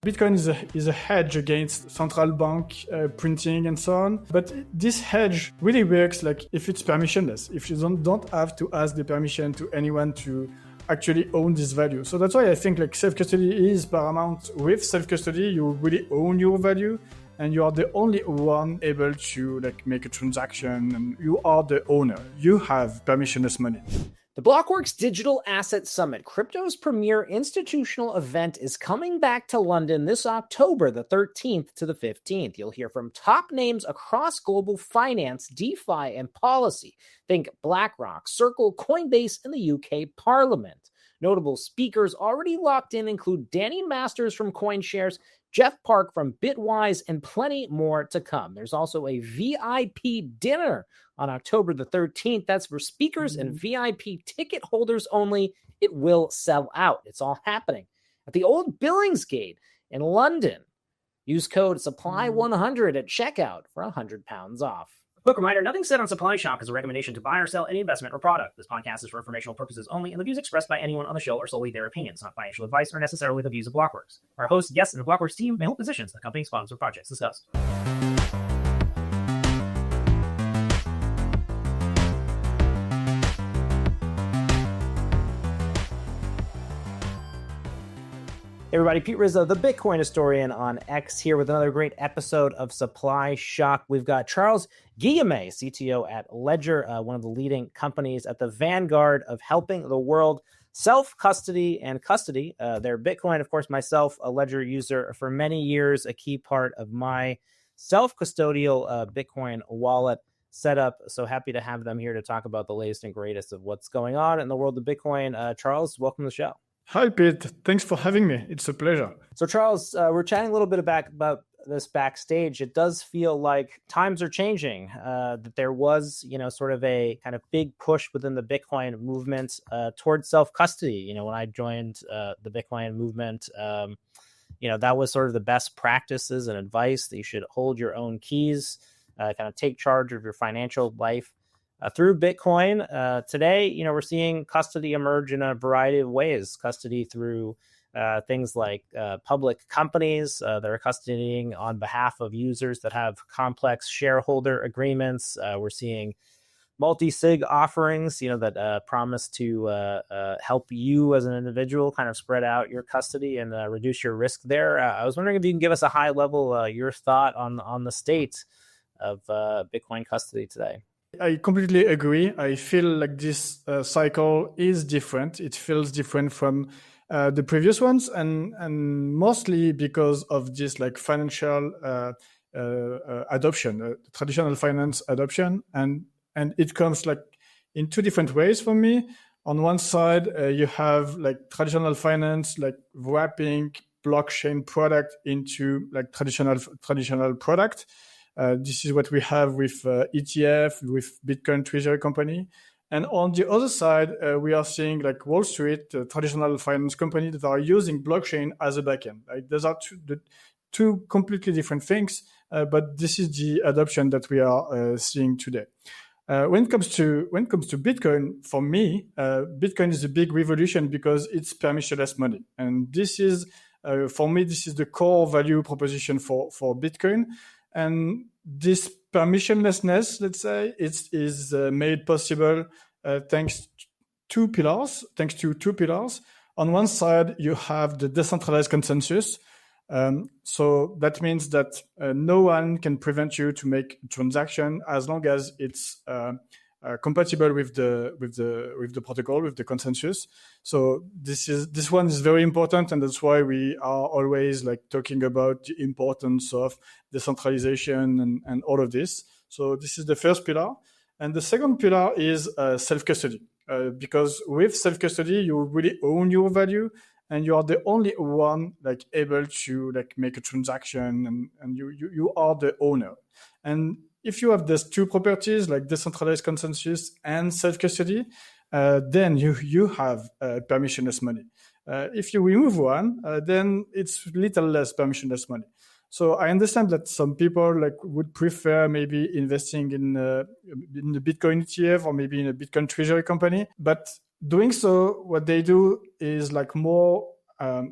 Bitcoin is a hedge against central bank printing and so on. But this hedge really works like if it's permissionless, if you don't have to ask the permission to anyone to actually own this value. So that's why I think like self-custody is paramount. With self-custody, you really own your value and you are the only one able to like make a transaction and you are the owner. You have permissionless money. The Blockworks Digital Asset Summit, crypto's premier institutional event, is coming back to London this October, the 13th to the 15th. You'll hear from top names across global finance, DeFi, and policy. Think BlackRock, Circle, Coinbase, and the UK Parliament. Notable speakers already locked in include Danny Masters from CoinShares, Jeff Park from Bitwise, and plenty more to come. There's also a VIP dinner on October the 13th. That's for speakers and VIP ticket holders only. It will sell out. It's all happening at the Old Billingsgate in London. Use code SUPPLY100 at checkout for £100 off. Quick reminder, nothing said on Supply Shock is a recommendation to buy or sell any investment or product. This podcast is for informational purposes only, and the views expressed by anyone on the show are solely their opinions, not financial advice or necessarily the views of Blockworks. Our hosts, guests, and the Blockworks team may hold positions the company, sponsors, or projects discussed. Hey everybody, Pete Rizzo, the Bitcoin historian on X, here with another great episode of Supply Shock. We've got Charles Guillemet, CTO at Ledger, one of the leading companies at the vanguard of helping the world self-custody and custody their Bitcoin. Of course, myself, a Ledger user for many years, a key part of my self-custodial Bitcoin wallet setup. So happy to have them here to talk about the latest and greatest of what's going on in the world of Bitcoin. Charles, welcome to the show. Hi, Pete. Thanks for having me. It's a pleasure. So, Charles, we're chatting a little bit about this backstage. It does feel like times are changing, that there was, sort of a kind of big push within the Bitcoin movement towards self-custody. When I joined the Bitcoin movement, that was sort of the best practices and advice that you should hold your own keys, kind of take charge of your financial life. Through Bitcoin, today, we're seeing custody emerge in a variety of ways. Custody through things like public companies that are custodying on behalf of users that have complex shareholder agreements. We're seeing multisig offerings, that promise to help you as an individual kind of spread out your custody and reduce your risk there. I was wondering if you can give us a high level, your thought on the state of Bitcoin custody today. I completely agree. I feel like this cycle is different. It feels different from the previous ones, and mostly because of this like financial adoption, traditional finance adoption, and it comes like in two different ways for me. On one side, you have like traditional finance, like wrapping blockchain product into like traditional product. This is what we have with ETF, with Bitcoin Treasury Company. And on the other side, we are seeing like Wall Street, traditional finance company that are using blockchain as a backend. Like those are two completely different things, but this is the adoption that we are seeing today. When it comes to Bitcoin, for me, Bitcoin is a big revolution because it's permissionless money. And this is, for me, this is the core value proposition for Bitcoin. And this permissionlessness, let's say, is made possible thanks to two pillars. On one side, you have the decentralized consensus. So that means that no one can prevent you to make a transaction as long as it's compatible with the protocol, with the consensus. So this one is very important, and that's why we are always like talking about the importance of decentralization and all of this. So this is the first pillar, and the second pillar is self-custody, because with self-custody you really own your value, and you are the only one like able to like make a transaction, and you are the owner. And if you have these two properties like decentralized consensus and self-custody, then you have permissionless money. If you remove one, then it's little less permissionless money. So I understand that some people like would prefer maybe investing in the Bitcoin ETF or maybe in a Bitcoin treasury company, but doing so, what they do is like more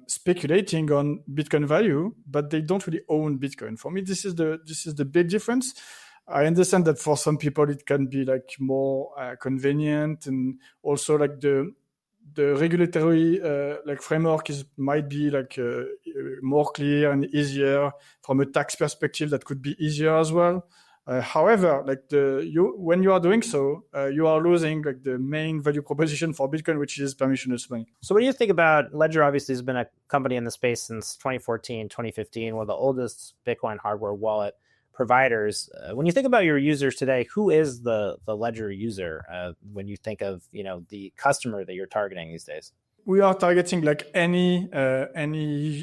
speculating on Bitcoin value, but they don't really own Bitcoin. For me, this is the big difference. I understand that for some people it can be like more convenient, and also like the regulatory like framework might be like more clear and easier from a tax perspective. That could be easier as well. However, like when you are doing so, you are losing like the main value proposition for Bitcoin, which is permissionless money. So what do you think about Ledger? Obviously has been a company in the space since 2014, 2015, one of the oldest Bitcoin hardware wallet providers. When you think about your users today, who is the Ledger user when you think of the customer that you're targeting these days? We are targeting like any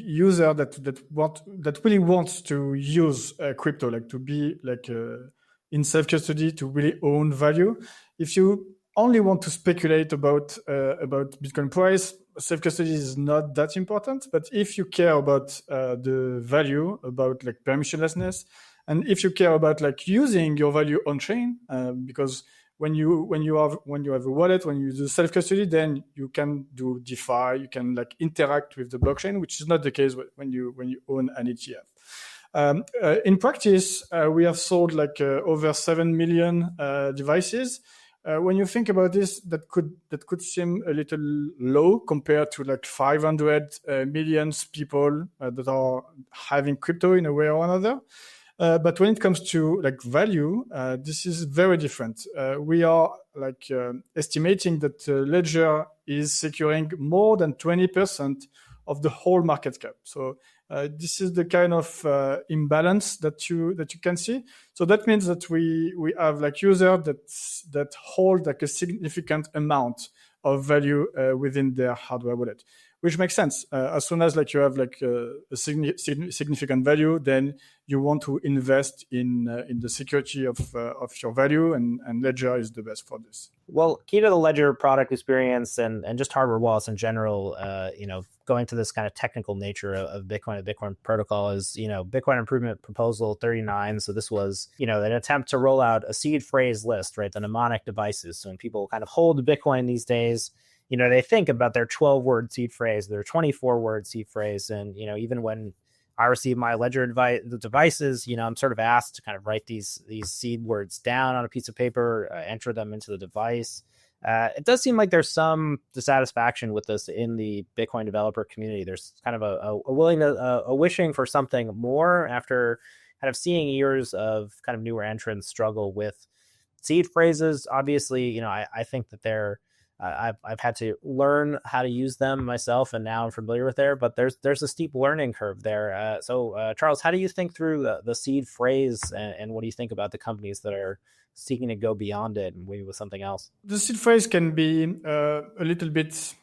user that really wants to use crypto, like to be like in self-custody, to really own value. If you only want to speculate about Bitcoin price, self-custody is not that important. But if you care about the value, about like permissionlessness, and if you care about like using your value on chain, because when you have a wallet, when you do self-custody, then you can do DeFi, you can like interact with the blockchain, which is not the case when you own an ETF. In practice, we have sold like over 7 million devices. When you think about this, that could seem a little low compared to like 500 million people that are having crypto in a way or another. But when it comes to like value, this is very different. We are like estimating that Ledger is securing more than 20% of the whole market cap. So this is the kind of imbalance that you can see. So that means that we have like users that hold like a significant amount of value within their hardware wallet, which makes sense. As soon as like you have like a significant value, then you want to invest in the security of your value, and Ledger is the best for this. Well, key to the Ledger product experience and just hardware wallets in general, going to this kind of technical nature of Bitcoin and Bitcoin protocol is, Bitcoin Improvement Proposal 39. So this was, an attempt to roll out a seed phrase list, right? The mnemonic devices. So when people kind of hold Bitcoin these days, they think about their 12-word seed phrase, their 24-word seed phrase. And, even when I receive my Ledger devices, I'm sort of asked to kind of write these seed words down on a piece of paper, enter them into the device. It does seem like there's some dissatisfaction with this in the Bitcoin developer community. There's kind of a wishing for something more after kind of seeing years of kind of newer entrants struggle with seed phrases. Obviously, I think that I've had to learn how to use them myself, and now I'm familiar with there. But there's a steep learning curve there. So Charles, how do you think through the seed phrase, and what do you think about the companies that are seeking to go beyond it and maybe with something else? The seed phrase can be a little bit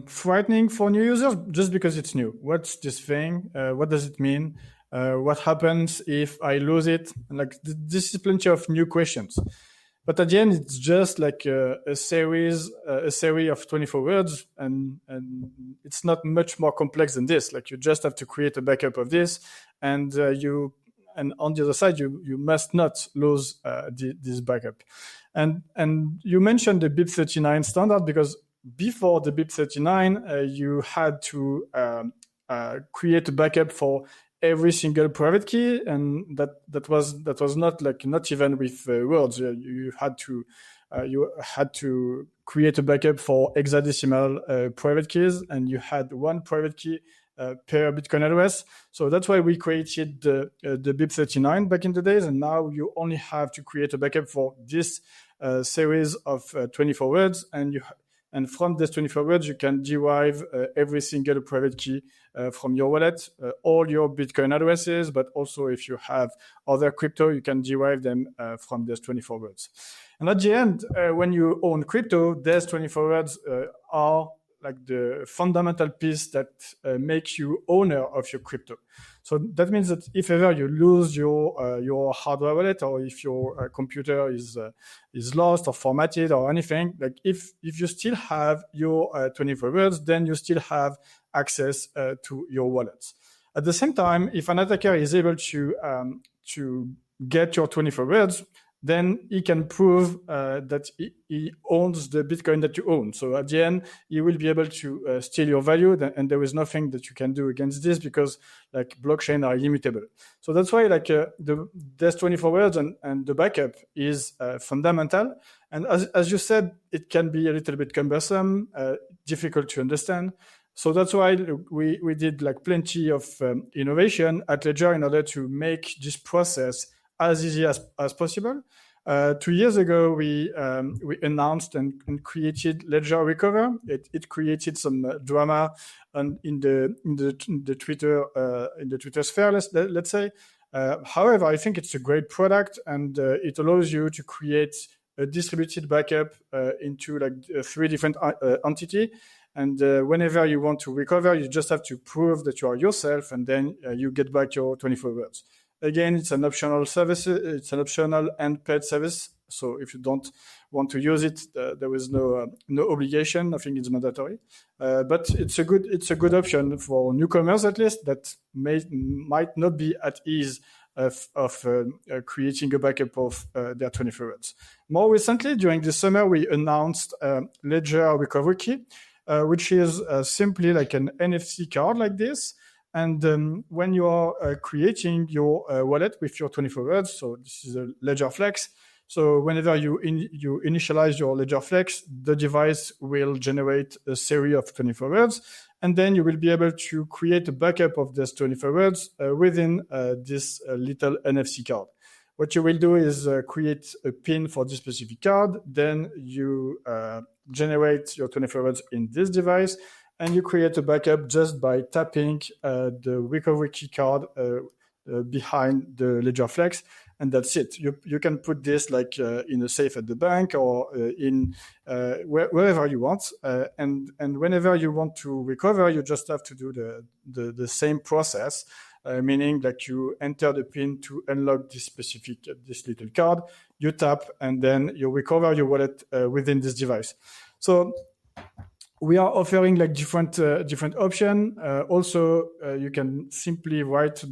frightening for new users just because it's new. What's this thing? What does it mean? What happens if I lose it? Like this is plenty of new questions. But at the end, it's just like a series of 24 words, and it's not much more complex than this. Like you just have to create a backup of this, and on the other side, you must not lose this backup. And you mentioned the BIP39 standard, because before the BIP39, you had to create a backup for every single private key, and that was not even with words. You had to create a backup for hexadecimal private keys, and you had one private key per Bitcoin address. So that's why we created the BIP39 back in the days, and now you only have to create a backup for this series of 24 words, and from this 24 words, you can derive every single private key from your wallet, all your Bitcoin addresses, but also if you have other crypto, you can derive them from these 24 words. And at the end, when you own crypto, these 24 words are like the fundamental piece that makes you owner of your crypto. So that means that if ever you lose your hardware wallet, or if your computer is lost or formatted or anything, like if you still have your 24 words, then you still have access to your wallets. At the same time, if an attacker is able to get your 24 words, then he can prove that he owns the Bitcoin that you own. So at the end, he will be able to steal your value, and there is nothing that you can do against this because like blockchain are immutable. So that's why like there's 24 words and the backup is fundamental. And as you said, it can be a little bit cumbersome, difficult to understand. So that's why we did like plenty of innovation at Ledger in order to make this process as easy as possible. 2 years ago, we announced and created Ledger Recover. It created some drama in the Twitter sphere, let's say. However, I think it's a great product, and it allows you to create a distributed backup into like 3 different entities. And whenever you want to recover, you just have to prove that you are yourself, and then you get back your 24 words. Again, it's an optional service. It's an optional and paid service. So if you don't want to use it, there is no obligation. I think it's mandatory. But it's a good option for newcomers, at least, that might not be at ease of creating a backup of their 24 words. More recently, during the summer, we announced Ledger Recovery Key, which is simply like an NFC card like this. And when you are creating your wallet with your 24 words, so this is a Ledger Flex. So whenever you initialize your Ledger Flex, the device will generate a series of 24 words. And then you will be able to create a backup of these 24 words within this little NFC card. What you will do is create a PIN for this specific card. Then you generate your 24 words in this device, and you create a backup just by tapping the recovery key card behind the Ledger Flex, and that's it. You can put this like in a safe at the bank or in wherever you want, and whenever you want to recover, you just have to do the same process. Meaning that you enter the PIN to unlock this little card, you tap, and then you recover your wallet within this device. So we are offering like different options. Also, you can simply write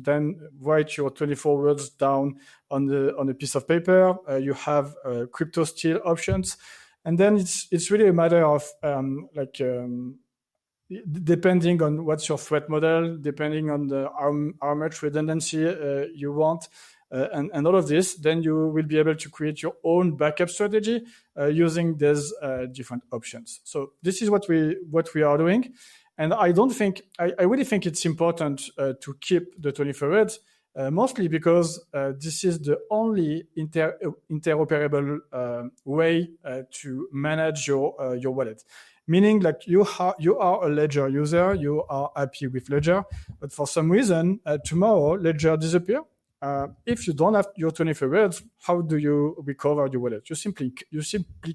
your 24 words down on a piece of paper. You have crypto steal options, and then it's really a matter of depending on what's your threat model, depending on how much redundancy you want, and all of this, then you will be able to create your own backup strategy using these different options. So this is what we are doing, and I really think it's important to keep the 24 words, mostly because this is the only interoperable way to manage your wallet. Meaning, like you are a Ledger user, you are happy with Ledger, but for some reason tomorrow Ledger disappear. If you don't have your 24 words, how do you recover your wallet? You simply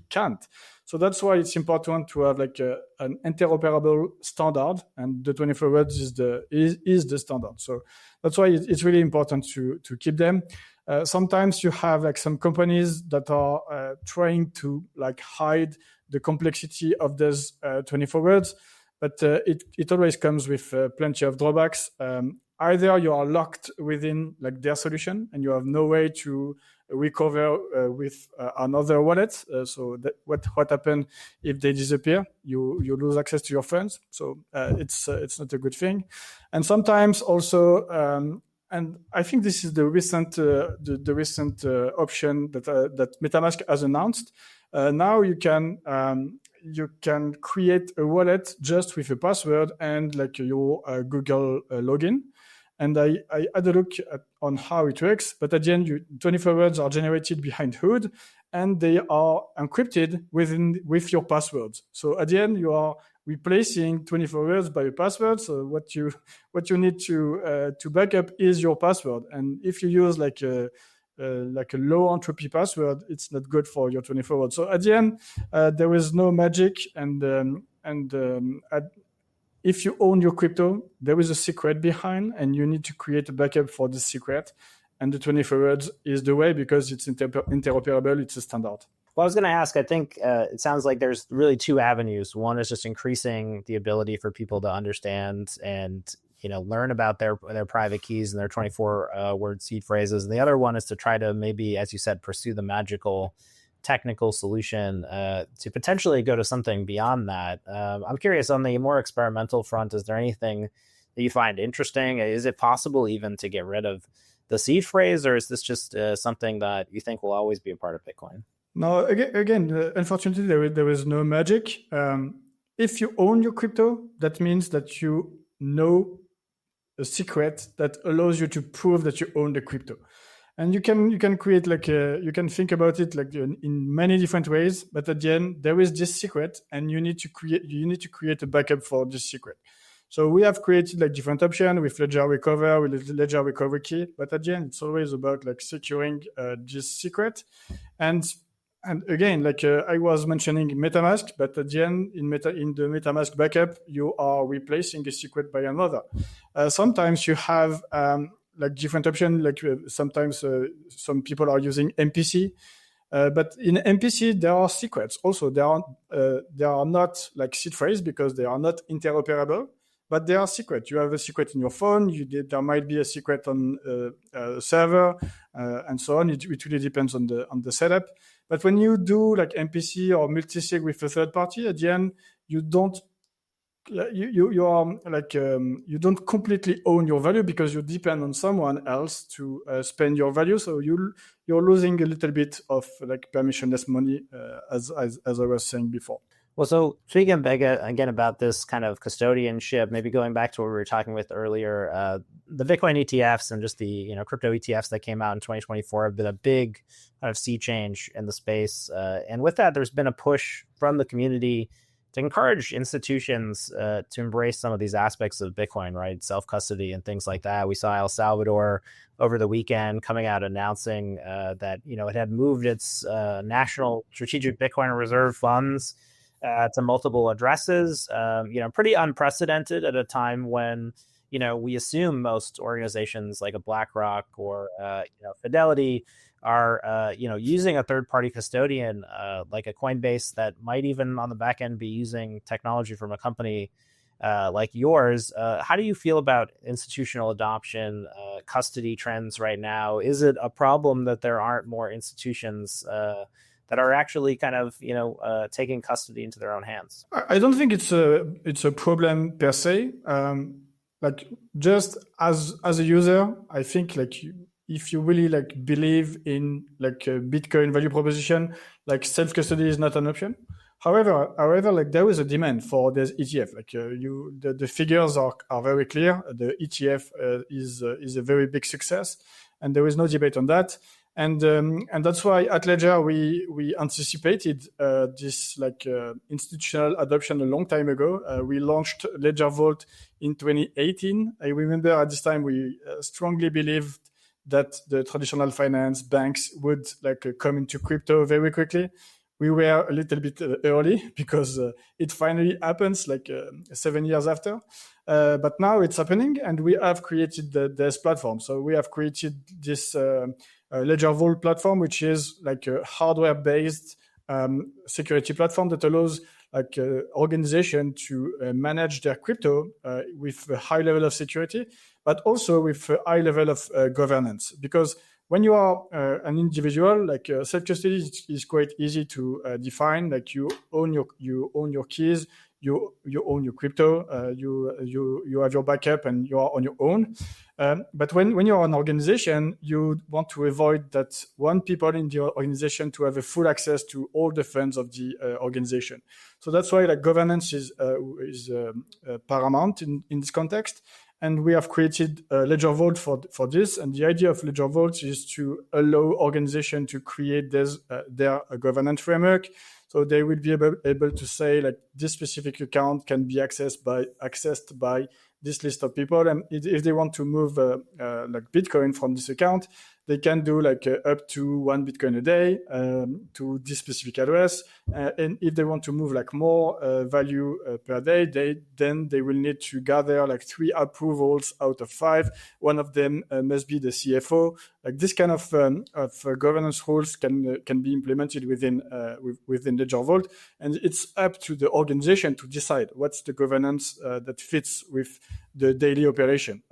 can't. So that's why it's important to have like an interoperable standard, and the 24 words is the standard. So that's why it's really important to keep them. Sometimes you have like some companies that are trying to like hide the complexity of those 24 words, but it always comes with plenty of drawbacks. Either you are locked within like their solution and you have no way to recover with another wallet. So that what happens if they disappear? You lose access to your funds. So it's not a good thing. And sometimes also, and I think this is the recent option that MetaMask has announced. Now you can create a wallet just with a password and like your Google login. And I had a look on how it works, but at the end, 24 words are generated behind hood, and they are encrypted with your passwords. So at the end, you are replacing 24 words by a password. So what you need to back up is your password. And if you use like a low entropy password, it's not good for your 24 words. So at the end, there is no magic, if you own your crypto, there is a secret behind, and you need to create a backup for this secret. And the 24 words is the way because it's interoperable, it's a standard. Well, I was going to ask, I think it sounds like there's really 2 avenues. One is just increasing the ability for people to understand and learn about their private keys and their 24 word seed phrases. And the other one is to try to maybe, as you said, pursue the magical technical solution to potentially go to something beyond that. I'm curious, on the more experimental front, is there anything that you find interesting? Is it possible even to get rid of the seed phrase, or is this just something that you think will always be a part of Bitcoin? No, again, unfortunately, there is no magic. If you own your crypto, that means that you know a secret that allows you to prove that you own the crypto. And you can create you can think about it in many different ways, but at the end there is this secret, and you need to create a backup for this secret. So we have created different options with Ledger Recover, with Ledger Recovery Key, but at the end it's always about securing this secret. And again, I was mentioning MetaMask, but at the end in the MetaMask backup, you are replacing a secret by another. Sometimes you have different options. Sometimes some people are using MPC, but in MPC there are secrets. Also, there are not seed phrase because they are not interoperable, but they are secret. You have a secret in your phone. There might be a secret on a server, and so on. It really depends on the setup. But when you do MPC or multisig with a third party, at the end you don't. You don't completely own your value because you depend on someone else to spend your value. So you're losing a little bit of permissionless money, as I was saying before. Well, so speaking again about this kind of custodianship, maybe going back to what we were talking with earlier, the Bitcoin ETFs and just the crypto ETFs that came out in 2024 have been a big kind of sea change in the space, and with that, there's been a push from the community to encourage institutions to embrace some of these aspects of Bitcoin, right? Self-custody and things like that. We saw El Salvador over the weekend coming out announcing that, it had moved its national strategic Bitcoin reserve funds to multiple addresses, pretty unprecedented at a time when, we assume most organizations like a BlackRock or, Fidelity are, using a third-party custodian like a Coinbase that might even on the back end be using technology from a company like yours. How do you feel about institutional adoption, custody trends right now? Is it a problem that there aren't more institutions that are actually kind of, taking custody into their own hands? I don't think it's a problem per se. Just as a user, I think if you really like believe in like a Bitcoin value proposition, like self-custody is not an option. However, like there is a demand for this ETF. Like the figures are very clear. The ETF is a very big success, and there is no debate on that. And that's why at Ledger we anticipated this institutional adoption a long time ago. We launched Ledger Vault in 2018. I remember at this time we strongly believed that the traditional finance banks would come into crypto very quickly. We were a little bit early because it finally happens 7 years after. But now it's happening, and we have created this platform. So we have created this Ledger Vault platform, which is like a hardware-based security platform that allows organization to manage their crypto with a high level of security, but also with a high level of governance. Because when you are an individual, self-custody is quite easy to define. Like you own your keys, you own your crypto, you have your backup, and you are on your own. But when you are an organization, you want to avoid that one people in the organization to have a full access to all the funds of the organization. So that's why governance is paramount in this context. And we have created Ledger Vault for this. And the idea of Ledger Vault is to allow organizations to create their governance framework. So they will be able to say this specific account can be accessed by this list of people. And if they want to move Bitcoin from this account, they can do up to 1 Bitcoin a day to this specific address. And if they want to move more value per day, then they will need to gather 3 approvals out of 5. One of them must be the CFO. like this kind of governance rules can be implemented within Ledger Vault, and it's up to the organization to decide what's the governance that fits with the daily operation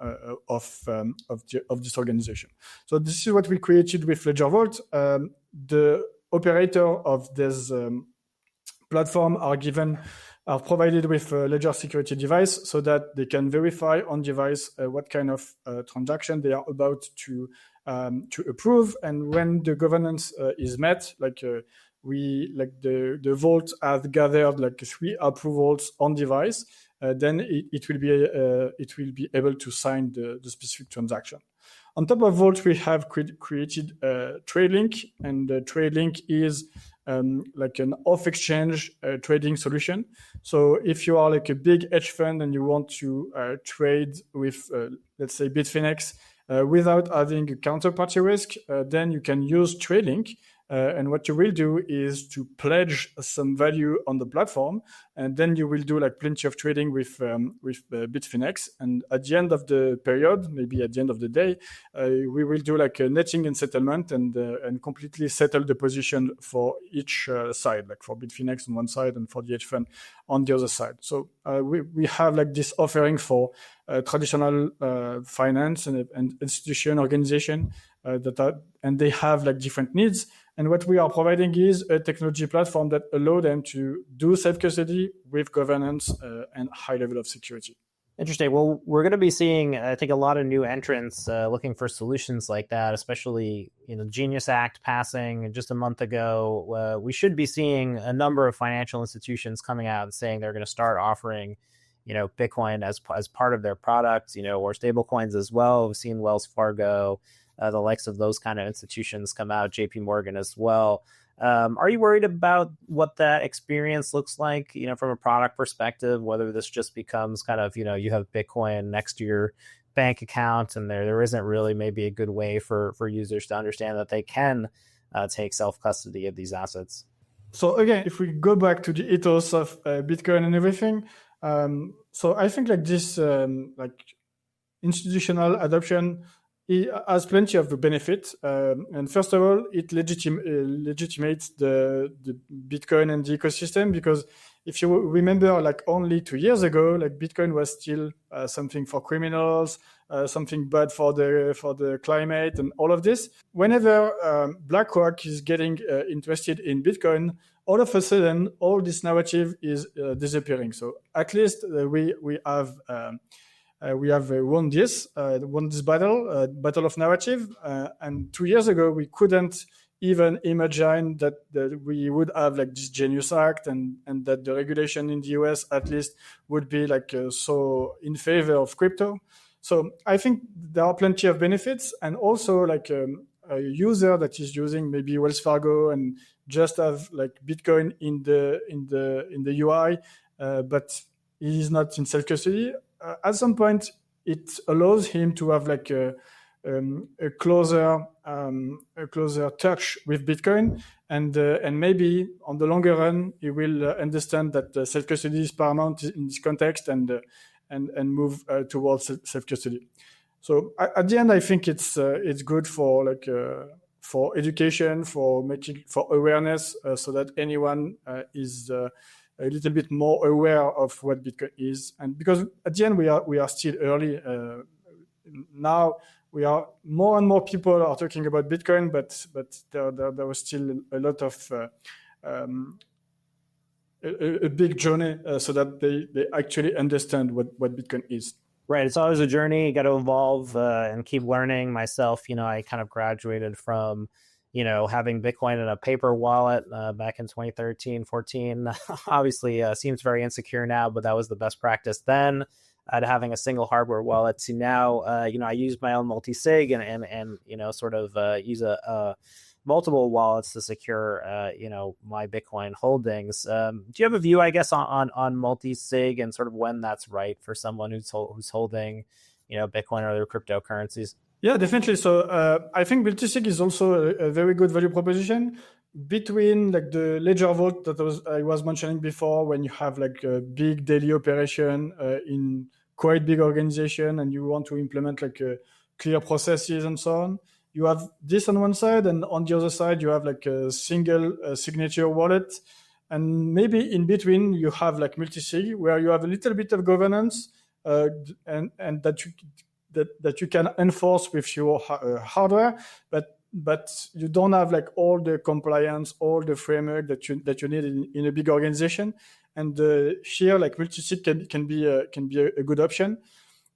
of this organization. So this is what we created with Ledger Vault. The operator of this platform are provided with a Ledger security device so that they can verify on device what kind of transaction they are about to approve. And when the governance is met, the vault has gathered like 3 approvals on device, then it will be able to sign the specific transaction. On top of Vault, we have created TradeLink, and TradeLink is like an off-exchange trading solution. So if you are like a big hedge fund and you want to trade with, let's say, Bitfinex without having a counterparty risk, then you can use TradeLink. And what you will do is to pledge some value on the platform, and then you will do like plenty of trading with Bitfinex. And at the end of the period, maybe at the end of the day, we will do like a netting and settlement and completely settle the position for each side, like for Bitfinex on one side and for the hedge fund on the other side. So we have like this offering for traditional finance and institution organization and they have like different needs. And what we are providing is a technology platform that allows them to do self-custody with governance and high level of security. Interesting. Well, we're going to be seeing, I think, a lot of new entrants looking for solutions like that, especially, Genius Act passing just a month ago. We should be seeing a number of financial institutions coming out and saying they're going to start offering, Bitcoin as part of their product, or stable coins as well. We've seen Wells Fargo, the likes of those kind of institutions come out, JP Morgan as well. Are you worried about what that experience looks like, from a product perspective, whether this just becomes kind of, you have Bitcoin next to your bank account and there isn't really maybe a good way for users to understand that they can take self-custody of these assets? So again, if we go back to the ethos of Bitcoin and everything, so I think like this institutional adoption has plenty of benefits. And first of all, it legitimates the Bitcoin and the ecosystem, because if you remember, like only 2 years ago, like Bitcoin was still something for criminals, something bad for the climate and all of this. Whenever BlackRock is getting interested in Bitcoin, all of a sudden, all this narrative is disappearing. So at least we have won this battle of narrative. And 2 years ago, we couldn't even imagine that we would have like this Genius Act and that the regulation in the US at least would be like so in favor of crypto. So I think there are plenty of benefits, and also like a user that is using maybe Wells Fargo and just have like Bitcoin in the UI, but he is not in self-custody. At some point, it allows him to have like a closer touch with Bitcoin, and maybe on the longer run, he will understand that self-custody is paramount in this context and move towards self-custody. So at the end, I think it's good for for education, for awareness, so that anyone is a little bit more aware of what Bitcoin is. And because at the end we are still early. Now we are more and more people are talking about Bitcoin, but there was still a lot of a big journey so that they actually understand what Bitcoin is. Right. It's always a journey. You got to evolve and keep learning. Myself, I kind of graduated from, having Bitcoin in a paper wallet back in 2013, 14. Obviously, seems very insecure now, but that was the best practice then. Having a single hardware wallet to now, I use my own multisig and sort of use multiple wallets to secure, my Bitcoin holdings. Do you have a view, I guess, on multisig and sort of when that's right for someone who's holding, Bitcoin or other cryptocurrencies? Yeah, definitely. So I think multisig is also a very good value proposition between like the Ledger Vault that I was mentioning before. When you have like a big daily operation in quite big organization and you want to implement like clear processes and so on, you have this on one side, and on the other side you have like a single signature wallet, and maybe in between you have like multisig, where you have a little bit of governance, and that you can enforce with your hardware, but you don't have like all the compliance, all the framework that you need in a big organization. And here, like multisig can be a good option.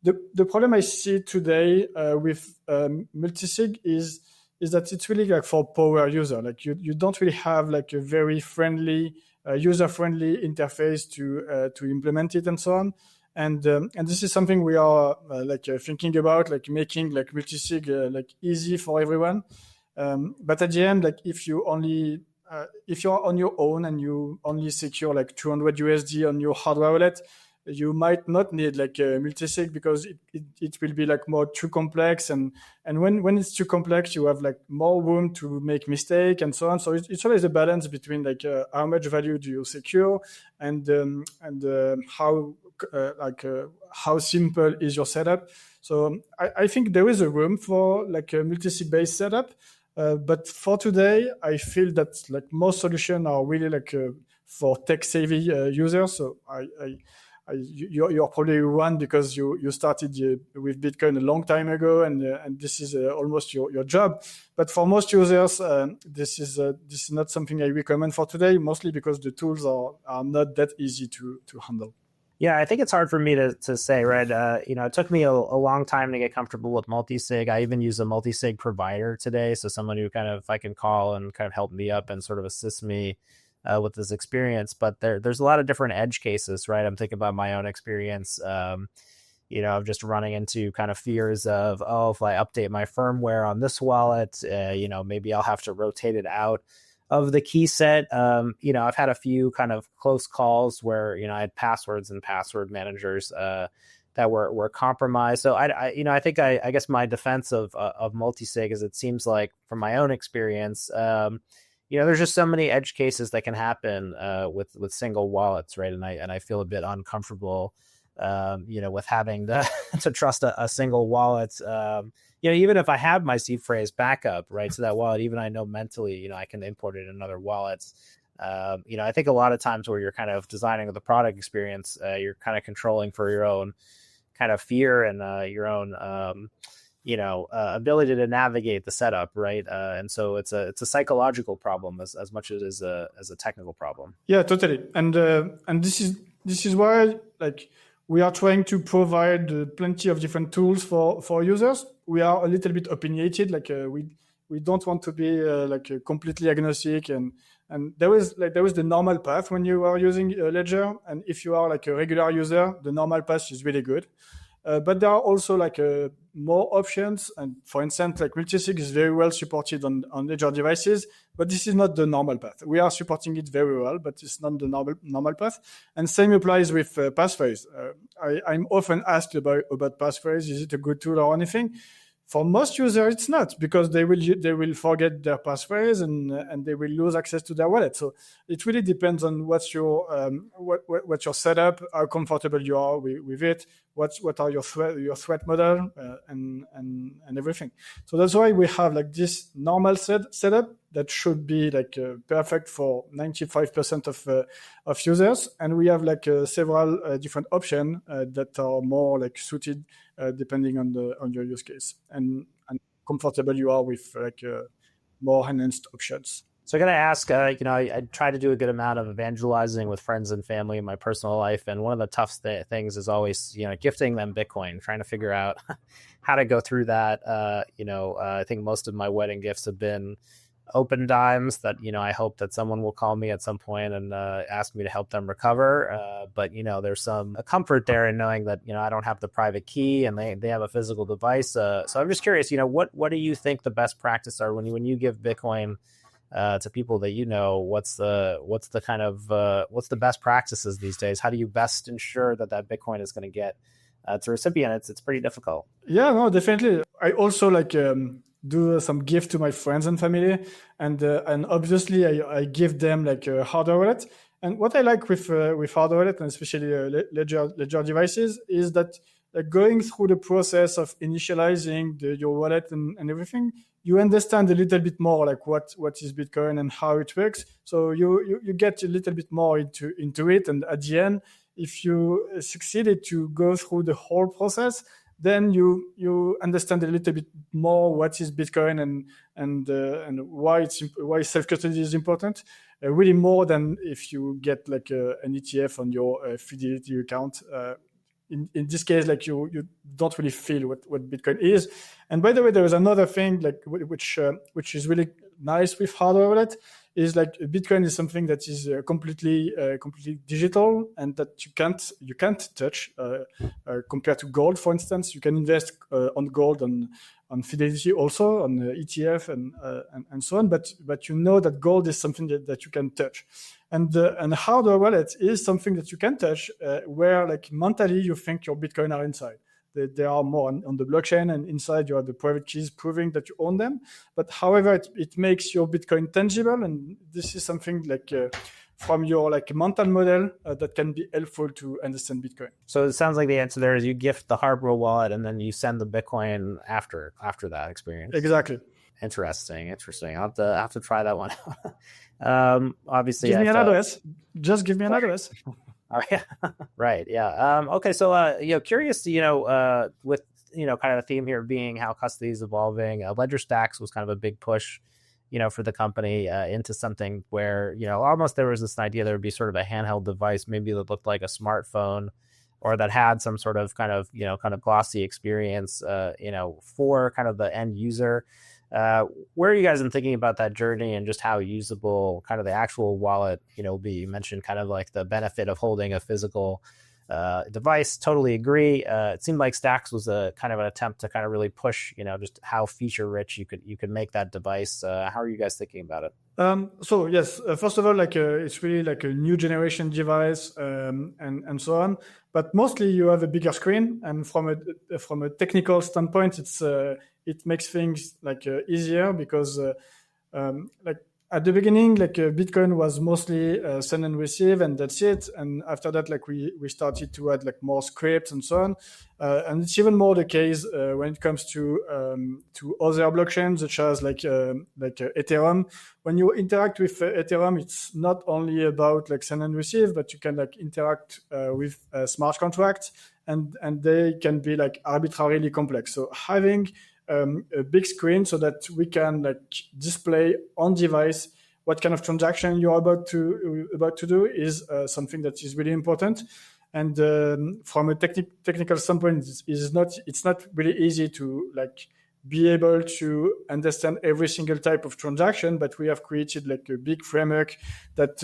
The problem I see today with multisig is that it's really like for power user. Like you don't really have like a very friendly, user-friendly interface to implement it and so on. And this is something we are thinking about, like making like multisig like easy for everyone. But at the end, like if you're on your own and you only secure like 200 USD on your hardware wallet, you might not need like a multisig, because it will be like more too complex, and when it's too complex, you have like more room to make mistake and so on. So it's always a balance between like how much value do you secure and how simple is your setup. So I think there is a room for like a multisig based setup, but for today I feel that like most solutions are really like for tech savvy users. So you're probably one because you started with Bitcoin a long time ago, and this is almost your job. But for most users, this is not something I recommend for today, mostly because the tools are not that easy to handle. Yeah, I think it's hard for me to say, right? It took me a long time to get comfortable with multisig. I even use a multisig provider today, so someone who kind of I can call and kind of help me up and sort of assist me with this experience. But there's a lot of different edge cases, right? I'm thinking about my own experience, of just running into kind of fears of, if I update my firmware on this wallet, maybe I'll have to rotate it out of the key set. I've had a few kind of close calls where, I had passwords and password managers that were compromised. So I think I guess my defense of multisig is, it seems like from my own experience, there's just so many edge cases that can happen with single wallets, right? And I feel a bit uncomfortable, with having to trust a single wallet. Even if I have my seed phrase backup, right, so that wallet, even I know mentally, I can import it in another wallets. I think a lot of times where you're kind of designing the product experience, you're kind of controlling for your own kind of fear and your own ability to navigate the setup, right? And so it's a psychological problem as much as a technical problem. Yeah, totally. And this is why like we are trying to provide plenty of different tools for users. We are a little bit opinionated, like we don't want to be completely agnostic, and there is the normal path when you are using a ledger, and if you are like a regular user, the normal path is really good. But there are also like more options, and for instance, like multisig is very well supported on ledger devices, but this is not the normal path. We are supporting it very well, but it's not the normal path. And same applies with passphrase. I'm often asked about passphrase. Is it a good tool or anything? For most users, it's not, because they will forget their passphrase and they will lose access to their wallet. So it really depends on what's your setup, how comfortable you are with it, what are your threat model, and everything. So that's why we have like this normal setup that should be like perfect for 95% of users, and we have like several different options that are more like suited depending on your use case and comfortable you are with like more enhanced options. So I got to ask, I try to do a good amount of evangelizing with friends and family in my personal life. And one of the tough things is always, gifting them Bitcoin, trying to figure out how to go through that. I think most of my wedding gifts have been open dimes that, I hope that someone will call me at some point and ask me to help them recover. But, there's some comfort there in knowing that, I don't have the private key and they have a physical device. So I'm just curious, what do you think the best practice are when you give Bitcoin to people that what's the best practices these days? How do you best ensure that Bitcoin is going to get to recipient? It's pretty difficult. Yeah, no, definitely. I also do some gift to my friends and family, and obviously I give them like a hardware wallet. And what I like with hardware wallet, and especially ledger devices, is that like going through the process of initializing your wallet and everything, you understand a little bit more like what is Bitcoin and how it works. So you get a little bit more into it. And at the end, if you succeeded to go through the whole process, then you understand a little bit more what is Bitcoin and why self-custody is important. Really more than if you get like an ETF on your Fidelity account. In this case, like you don't really feel what Bitcoin is. And by the way, there is another thing like which is really nice with hardware wallet is like Bitcoin is something that is completely digital and that you can't touch compared to gold. For instance, you can invest on gold on Fidelity also on ETF and so on, but you know that gold is something that you can touch. And hardware wallet is something that you can touch, where like mentally you think your Bitcoin are inside. They are more on the blockchain, and inside you have the private keys proving that you own them. But however, it makes your Bitcoin tangible, and this is something like from your like mental model that can be helpful to understand Bitcoin. So it sounds like the answer there is you gift the hardware wallet and then you send the Bitcoin after that experience. Exactly. Interesting. I'll have to try that one out. Obviously, give me an address. Just give me an address. Oh, yeah. Right. Yeah. Okay. So, curious, with, kind of the theme here being how custody is evolving, Ledger Stacks was kind of a big push, for the company into something where, almost there was this idea there would be sort of a handheld device, maybe that looked like a smartphone or that had some sort of kind of glossy experience, for kind of the end user. Where are you guys in thinking about that journey and just how usable kind of the actual wallet, will be? You mentioned kind of like the benefit of holding a physical device. Totally agree. It seemed like Stacks was a kind of an attempt to kind of really push, just how feature rich you could make that device. How are you guys thinking about it? So yes, first of all, like it's really like a new generation device and so on. But mostly you have a bigger screen, and from a technical standpoint, it makes things like easier because like at the beginning, like Bitcoin was mostly send and receive, and that's it. And after that, like we started to add like more scripts and so on. And it's even more the case when it comes to other blockchains, such as like Ethereum. When you interact with Ethereum, it's not only about like send and receive, but you can like interact with smart contracts, and they can be like arbitrarily complex. So having a big screen so that we can like display on device what kind of transaction you're about to do is something that is really important. And from a technical standpoint, it's not really easy to like be able to understand every single type of transaction, but we have created like a big framework that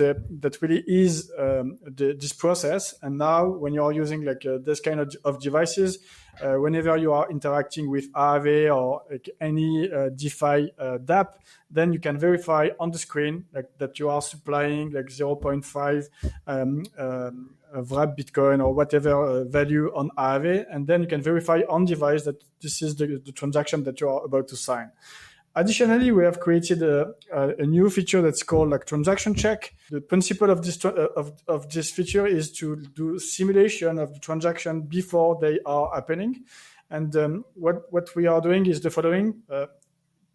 really is this process. And now when you are using like this kind of devices, whenever you are interacting with Aave or like any DeFi dApp, then you can verify on the screen like that you are supplying like 0.5 wrap Bitcoin or whatever value on Aave, and then you can verify on device that this is the transaction that you are about to sign. Additionally, we have created a new feature that's called like transaction check. The principle of this feature is to do simulation of the transaction before they are happening. And what we are doing is the following: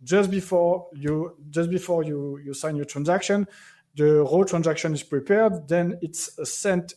just before you sign your transaction, the raw transaction is prepared. Then it's sent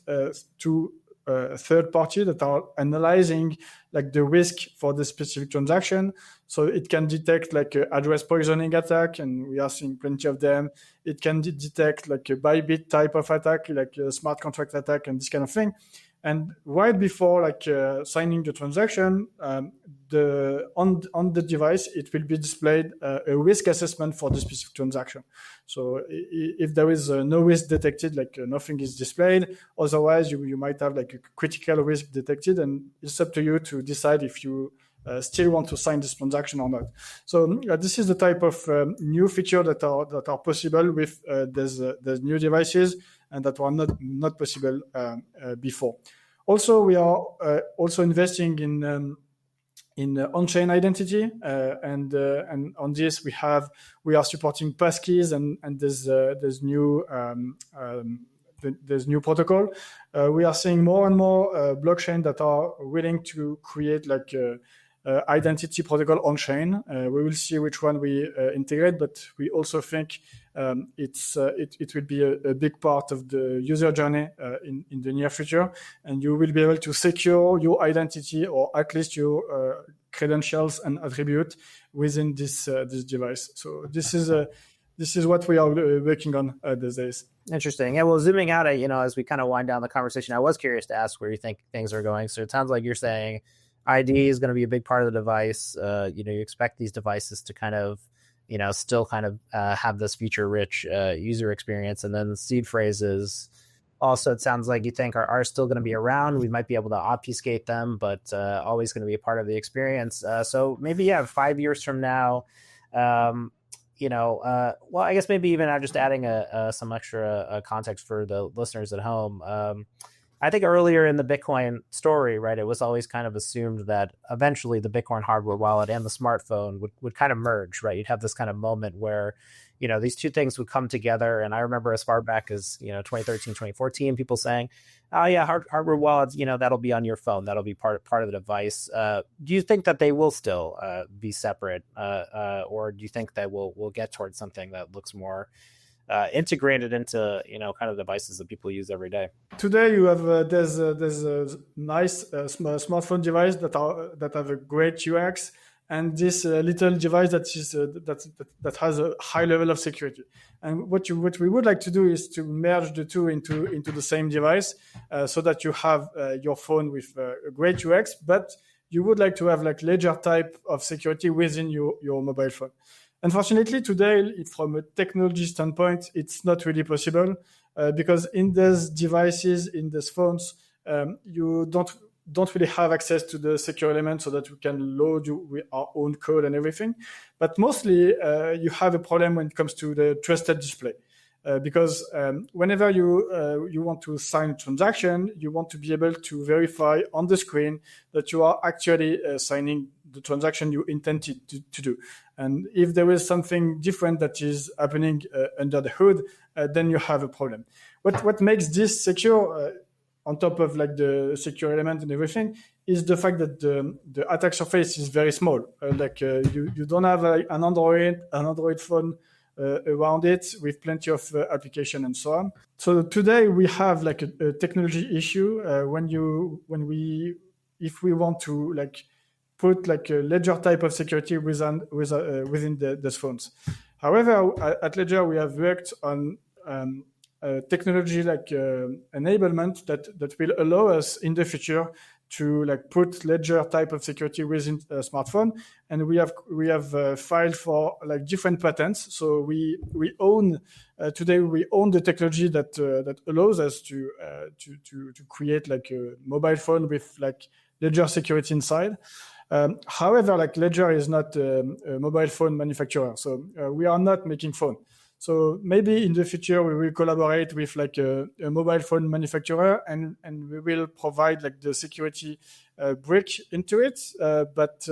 to a third party that are analyzing like the risk for the specific transaction. So it can detect like a address poisoning attack, and we are seeing plenty of them. It can detect like a Bybit type of attack, like a smart contract attack and this kind of thing. And right before like signing the transaction, on the device, it will be displayed a risk assessment for the specific transaction. So if there is no risk detected, like nothing is displayed. Otherwise, you might have like a critical risk detected, and it's up to you to decide if you still want to sign this transaction or not. So this is the type of new feature that are possible with these new devices, and that were not possible before. Also, we are also investing in on-chain identity, and on this we are supporting passkeys, and there's new there's new protocol. We are seeing more and more blockchain that are willing to create like identity protocol on chain. We will see which one we integrate, but we also think it will be a big part of the user journey in the near future, and you will be able to secure your identity, or at least your credentials and attribute within this device. So this is what we are working on these days. Interesting. Yeah. Well, zooming out, as we kind of wind down the conversation, I was curious to ask where you think things are going. So it sounds like you're saying ID is going to be a big part of the device. You expect these devices to kind of, still kind of have this feature-rich user experience. And then the seed phrases also, it sounds like you think are still going to be around. We might be able to obfuscate them, but always going to be a part of the experience. So maybe, 5 years from now, well, I guess maybe even I'm just adding some extra context for the listeners at home. I think earlier in the Bitcoin story, right, it was always kind of assumed that eventually the Bitcoin hardware wallet and the smartphone would kind of merge, right? You'd have this kind of moment where, these two things would come together. And I remember as far back as, 2013, 2014, people saying, oh yeah, hardware wallets, that'll be on your phone. That'll be part of the device. Do you think that they will still be separate? Or do you think that we'll get towards something that looks more integrated into kind of devices that people use every day? Today you have there's a nice smartphone device that have a great UX, and this little device that has a high level of security. And what we would like to do is to merge the two into the same device, so that you have your phone with a great UX, but you would like to have like ledger type of security within your mobile phone. Unfortunately, today, from a technology standpoint, it's not really possible because in these devices, in these phones, you don't really have access to the secure element so that we can load you with our own code and everything. But mostly, you have a problem when it comes to the trusted display. Because whenever you want to sign a transaction, you want to be able to verify on the screen that you are actually signing the transaction you intended to do. And if there is something different that is happening under the hood, then you have a problem. What makes this secure, on top of like the secure element and everything, is the fact that the attack surface is very small. You don't have an Android phone around it with plenty of application and so on. So today we have like a technology issue if we want to like put like a ledger type of security within those phones. However, at Ledger we have worked on technology like enablement that will allow us in the future to like put ledger type of security within a smartphone, and we have filed for like different patents. So we own today the technology that allows us to create like a mobile phone with like ledger security inside. However, like Ledger is not a mobile phone manufacturer, so we are not making phone. So maybe in the future we will collaborate with like a mobile phone manufacturer, and we will provide like the security brick into it. But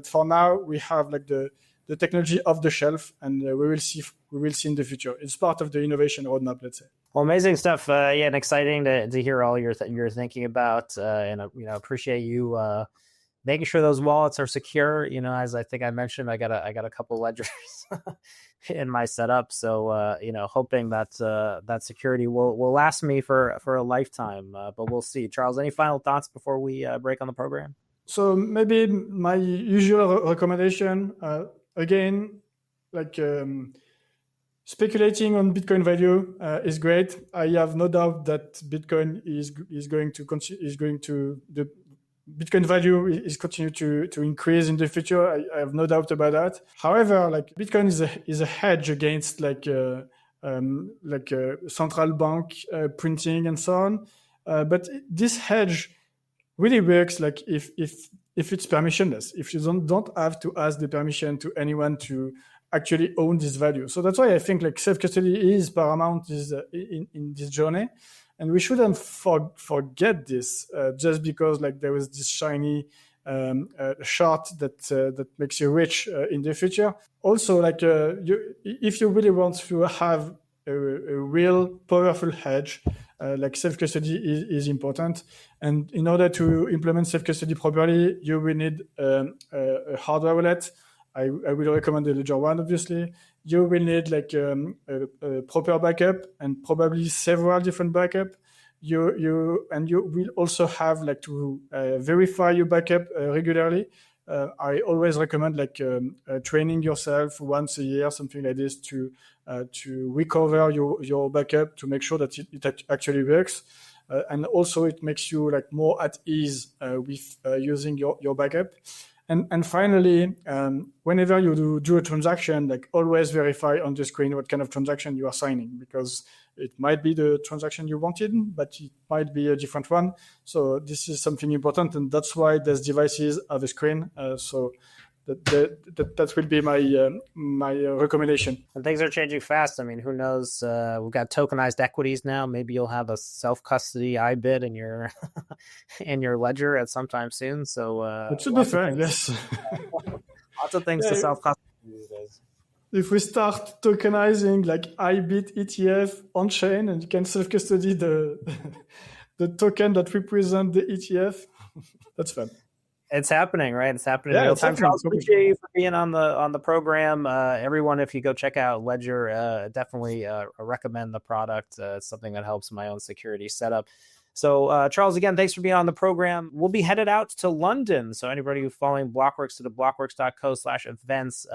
for now we have like the technology off the shelf, and we will see in the future. It's part of the innovation roadmap, let's say. Well, amazing stuff. And exciting to hear all you're thinking about, and appreciate you making sure those wallets are secure. As I think I mentioned, I got a couple ledgers in my setup. So, hoping that that security will last me for a lifetime, but we'll see. Charles, any final thoughts before we break on the program? So maybe my usual recommendation, again, like speculating on Bitcoin value is great. I have no doubt that Bitcoin the Bitcoin value is continue to increase in the future. I have no doubt about that. However, like Bitcoin is a hedge against like central bank printing and so on. But this hedge really works like if it's permissionless. If you don't have to ask the permission to anyone to actually own this value. So that's why I think like self-custody is paramount in this journey. And we shouldn't forget this just because like there was this shiny shard that makes you rich in the future. Also, like if you really want to have a real powerful hedge, like self-custody is important. And in order to implement self-custody properly, you will need a hardware wallet. I will recommend the Ledger One, obviously. You will need like a proper backup and probably several different backup. You will also have like to verify your backup regularly. I always recommend like training yourself once a year, something like this, to recover your backup to make sure that it actually works. And also it makes you like more at ease with using your backup. And finally, whenever you do a transaction, like always verify on the screen what kind of transaction you are signing, because it might be the transaction you wanted, but it might be a different one. So this is something important, and that's why these devices have a screen. So that will be my recommendation. And things are changing fast. I mean, who knows? We've got tokenized equities now. Maybe you'll have a self-custody IBIT in your in your ledger at some time soon. So it should be fair, yes. Lots of things to self-custody these days. If we start tokenizing like IBIT ETF on chain, and you can self-custody the token that represent the ETF, that's fun. It's happening, right? It's happening in real time. Charles, appreciate you for being on the program. Everyone, if you go check out Ledger, definitely recommend the product. It's something that helps my own security setup. So, Charles, again, thanks for being on the program. We'll be headed out to London. So anybody who's following Blockworks, to the blockworks.co/events,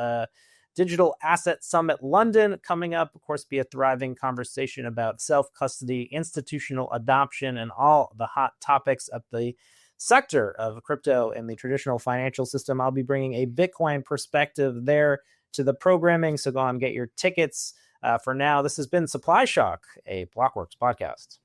Digital Asset Summit London coming up. Of course, be a thriving conversation about self-custody, institutional adoption, and all the hot topics of the sector of crypto and the traditional financial system. I'll be bringing a Bitcoin perspective there to the programming, so go on and get your tickets. For now, this has been Supply Shock, a Blockworks podcast.